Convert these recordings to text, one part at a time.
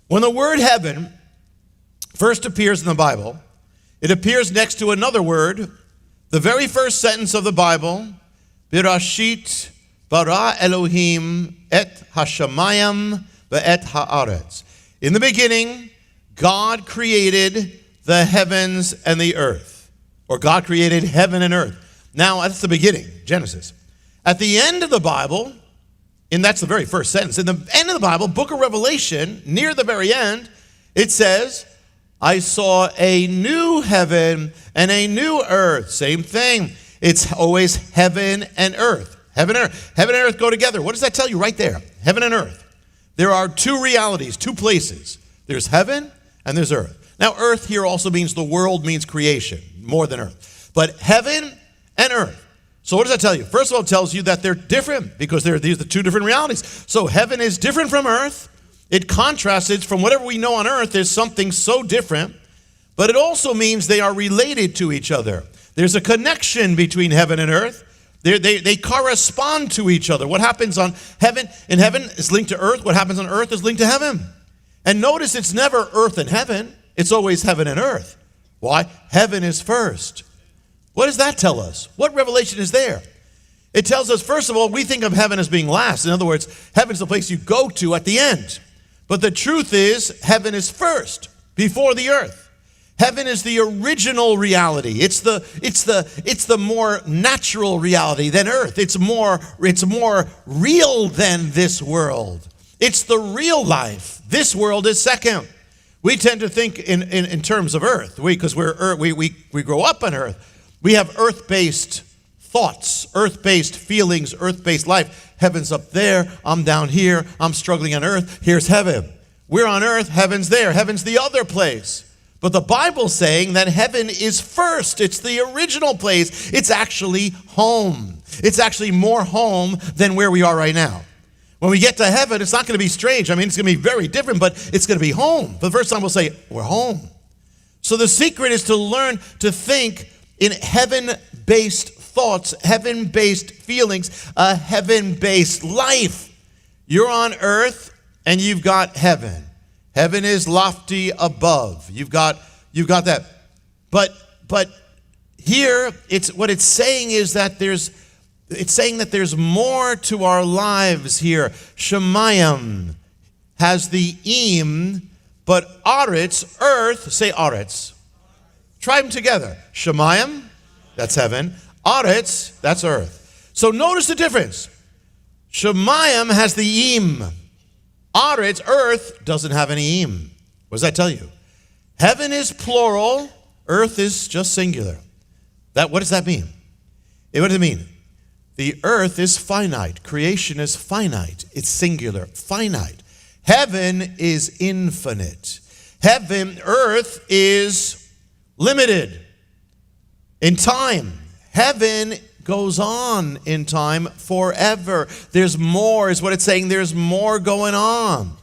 When the word heaven first appears in the Bible, it appears next to another word, the very first sentence of the Bible, Berashit bara Elohim et hashamayim ve'et haaretz. In the beginning, God created the heavens and the earth, or God created heaven and earth. Now, that's the beginning, Genesis. At the end of the Bible, and that's the very first sentence, in the end of the Bible, book of Revelation, near the very end, it says, I saw a new heaven and a new earth. Same thing. It's always heaven and earth. Heaven and earth. Heaven and earth go together. What does that tell you right there? Heaven and earth. There are two realities, two places. There's heaven and there's earth. Now, earth here also means the world, means creation, more than earth. But heaven and earth. So what does that tell you? First of all, it tells you that they're different because these are the two different realities. So heaven is different from earth. It contrasts it from whatever we know on earth. There's something so different. But it also means they are related to each other. There's a connection between heaven and earth. They correspond to each other. What happens on heaven in heaven is linked to earth. What happens on earth is linked to heaven. And notice it's never earth and heaven. It's always heaven and earth. Why? Heaven is first. What does that tell us? What revelation is there? It tells us, first of all, we think of heaven as being last. In other words, heaven's the place you go to at the end. But the truth is, heaven is first, before the earth. Heaven is the original reality. It's the more natural reality than earth. It's more real than this world. It's the real life. This world is second. We tend to think in terms of earth because we grow up on earth. We have earth-based thoughts, earth-based feelings, earth-based life. Heaven's up there. I'm down here. I'm struggling on earth. Here's heaven. We're on earth. Heaven's there. Heaven's the other place. But the Bible's saying that heaven is first. It's the original place. It's actually home. It's actually more home than where we are right now. When we get to heaven, it's not going to be strange. I mean, it's going to be very different, but it's going to be home. For the first time, we'll say, we're home. So the secret is to learn to think in heaven-based thoughts, heaven-based feelings, a heaven-based life. You're on earth and you've got heaven. Heaven is lofty above. You've got that. But here what it's saying is that there's more to our lives here. Shemayim has the im, but aretz, earth, say aretz. Try them together. Shemayim, that's heaven. Aretz, that's earth. So notice the difference. Shemayim has the im. Aretz, earth, doesn't have any im. What does that tell you? Heaven is plural. Earth is just singular. What does that mean? What does it mean? The earth is finite. Creation is finite. It's singular, finite. Heaven is infinite. Earth is limited in time. Heaven goes on in time forever. There's more, is what it's saying. There's more going on.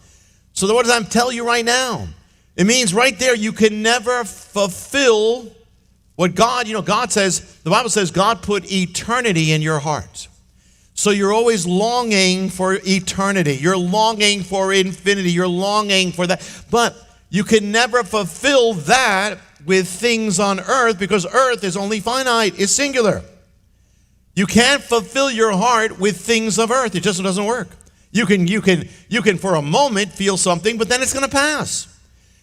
So what does that tell you right now? It means right there you can never fulfill what God says, the Bible says God put eternity in your heart. So you're always longing for eternity. You're longing for infinity. You're longing for that. But you can never fulfill that with things on earth because earth is only finite, it's singular. You can't fulfill your heart with things of earth. It just doesn't work. You can for a moment feel something, but then it's going to pass.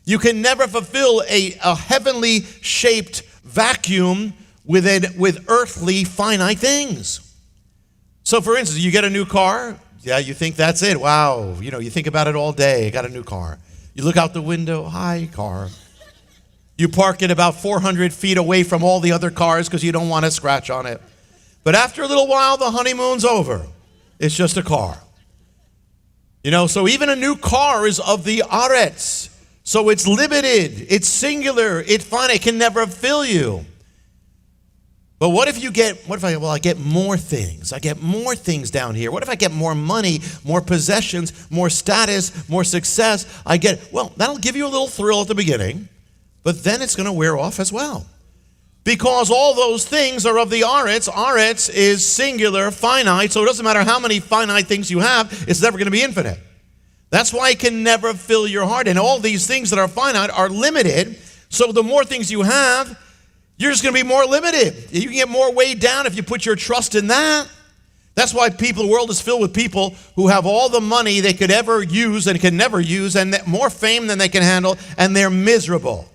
You can never fulfill a heavenly shaped vacuum with earthly finite things. So for instance, you get a new car. Yeah, you think that's it. Wow. You think about it all day. I got a new car. You look out the window. Hi, car. You park it about 400 feet away from all the other cars because you don't want to scratch on it. But after a little while, the honeymoon's over. It's just a car. So even a new car is of the aretz. So it's limited, it's singular, it's finite, it can never fill you. But what if I get more things? I get more things down here. What if I get more money, more possessions, more status, more success? That'll give you a little thrill at the beginning, but then it's going to wear off as well. Because all those things are of the aretz. Aretz is singular, finite, so it doesn't matter how many finite things you have, it's never going to be infinite. That's why it can never fill your heart. And all these things that are finite are limited. So the more things you have, you're just going to be more limited. You can get more weighed down if you put your trust in that. That's why the world is filled with people who have all the money they could ever use and can never use, and more fame than they can handle, and they're miserable.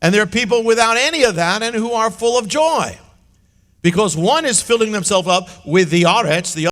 And there are people without any of that and who are full of joy. Because one is filling themselves up with the aretz, the